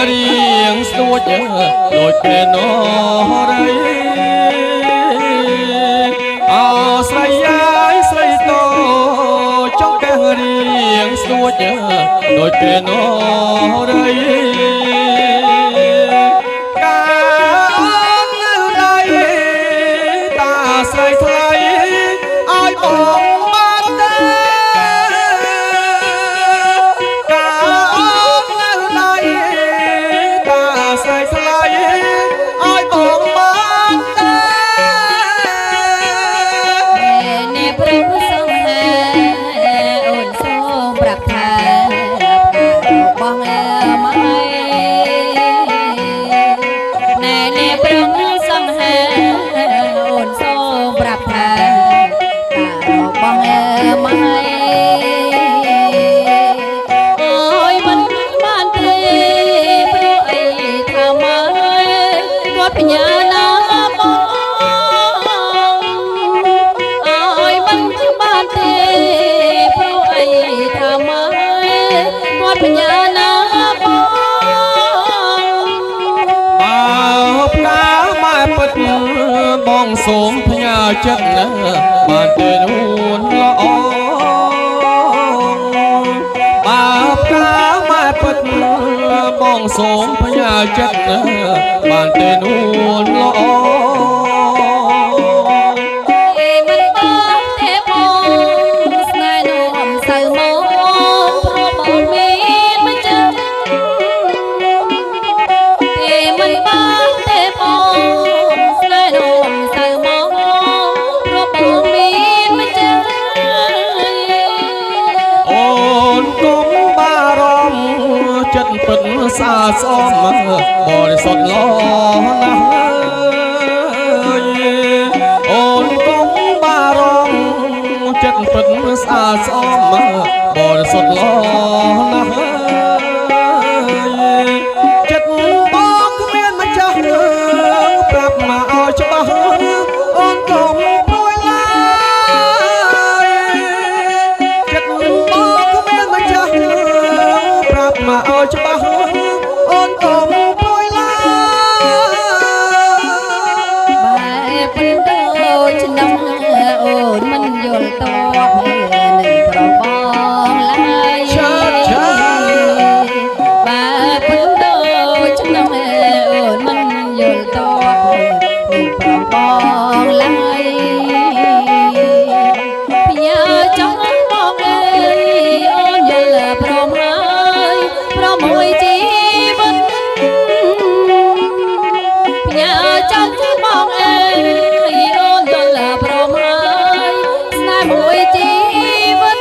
រៀងស្ទួចដូចគេនរៃអស្រ័យអាយស្រីតោចង់កែរៀងស្ទួចដូចគេនរៃស្រីថ្លៃឲ្យបងបានទេកាអូននៅណៃតាស្រីថ្លៃឲ្យបងបានទេនេះព្រឹកសង្ហាអូនសូមប្រាប់ថាបងមកណែនេះព្រឹកសង្ហាអូនសូមប្រាប់ថាតារបងមកអើយមិនបានទេព្រោះអីថាមកគាត់បញ្ញាណាបងអើយមិនបានទេព្រោះអីថាមកគាត់បញ្ញាណាបងបើផ្កាម៉ែពិតបងសូមផ្ញើចិត្តណាបានទេនួនល្អបើផ្កាម៉ែពិតបងសូមផ្ញើចិត្តណាបានទេនួនល្អមិនបានទេបងស្នេហ៍នោះសូវមកព្រោះបងមានមិនចឹងមិនបានទេបងស្នេហ៍នោះសូវមកព្រោះបងមានមិនចឹងអូនកុំបារម្ភចិត្តពិតសាស្អំបរិសុទ្ធល្អណាស់អូនកុំបារម្ភចិត្តពិតស្អាតស្អំបរិសុទ្ធល្អណាស់ចិត្តបងគ្មានម្ចាស់ប្រាប់មកឲ្យច្បាស់អូនកុំព្រួយឡើយចិត្តបងគ្មានម្ចាស់ប្រាប់មកឲ្យច្បាស់អូនកុំព្រួយឡើយបែបព្រឹកដូចឆ្នាំអូនមិនយល់តបនឹងប្របងឡើយបែបព្រឹកដូចឆ្នាំអូនមិនយល់តបនឹងប្របងឡើយផ្ញើចង់បងអើយអូនយល់ព្រមហើយព្រមមួយជីវិតផ្ញើចង់បងអើយអូនយល់ព្រមហើយស្នេហ៍មួយជីវិត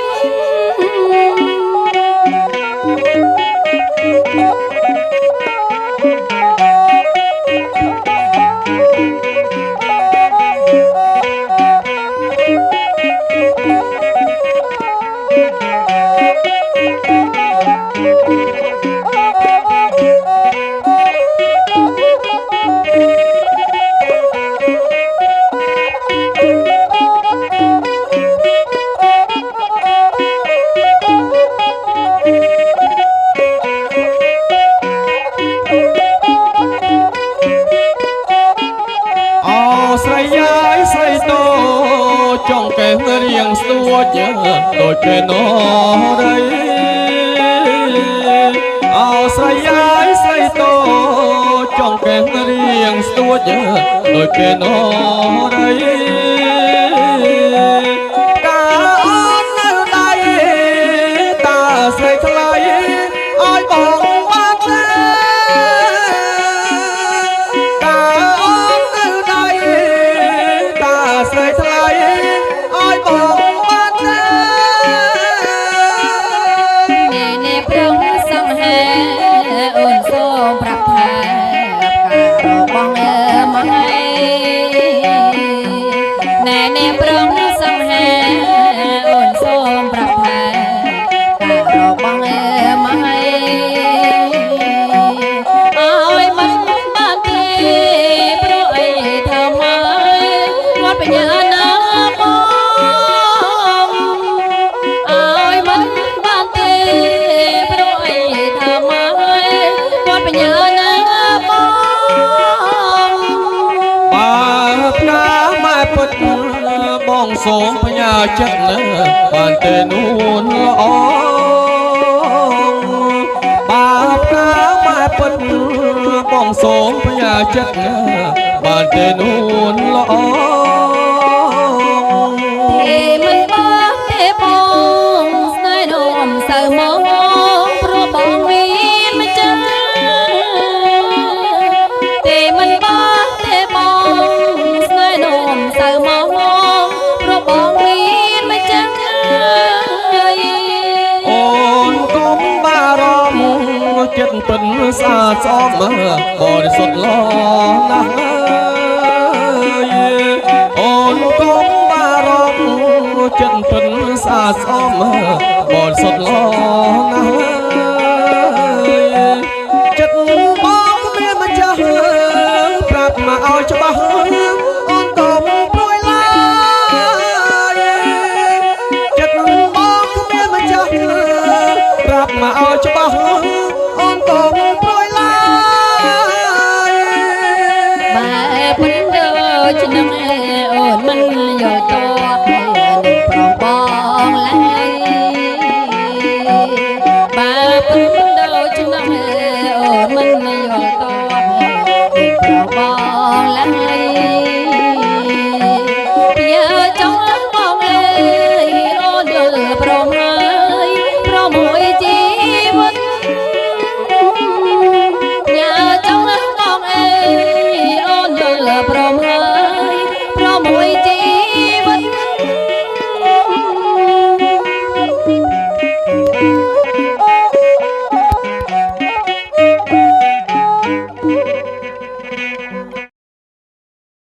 ស្រីយាយស្រីតោចង់កែរៀងស្ទួចដូចគេនរៃអស្រីយាយស្រីតោចង់កែរៀងស្ទួចដូចគេនរៃកាអូននៅដៃតាស្រីថ្លៃឲ្យបងបានទេស្រីថ្លៃឲ្យបងបានទេនេះព្រឹកសង្ហាអូនសូមប្រាប់ថាផ្ការបស់មកណែនេះព្រឹកសង្ហាអូនសូមប្រាប់ថាផ្ការបស់មកអើយមិនបានទេព្រោះអីធ្វើមកបញ្ញាណាបងអើយមិនបានទេព្រោះអីថាមកគាត់បញ្ញា សូមបញ្ញាចិត្តណាបានតែនួនល្អបាបណាម៉ែពិតបងសូមបញ្ញាចិត្តណាបានតែនួនល្អ ទេមិនបោះទេបងស្នេហ៍នោមសៅមកព្រោះបងមានម្ចាស់ទេមិនបោះទេបងស្នេហ៍នោមសៅមកព្រោះបងមានម្ចាស់ អូនកុំបារម្ភចិត្តពិនស្អាតស្អំបរិសុទ្ធល្អណាស់អូនកុំបារម្ភចិត្តពិនស្អាតស្អំបរិសុទ្ធល្អណាស់ចិត្តបងគ្មានម្ចាស់ប្រាប់មកឲ្យច្បាស់អូនកុំព្រួយឡើយចិត្តបងគ្មានម្ចាស់ប្រាប់មកឲ្យច្បាស់អូនកុំព្រួយឡើយ បែបមិនដូចនឹងអូនមិនយកតបនឹងប្រងបងឡើយបែបមិនដូចនឹងអូនមិនយកតបនឹងប្រងបង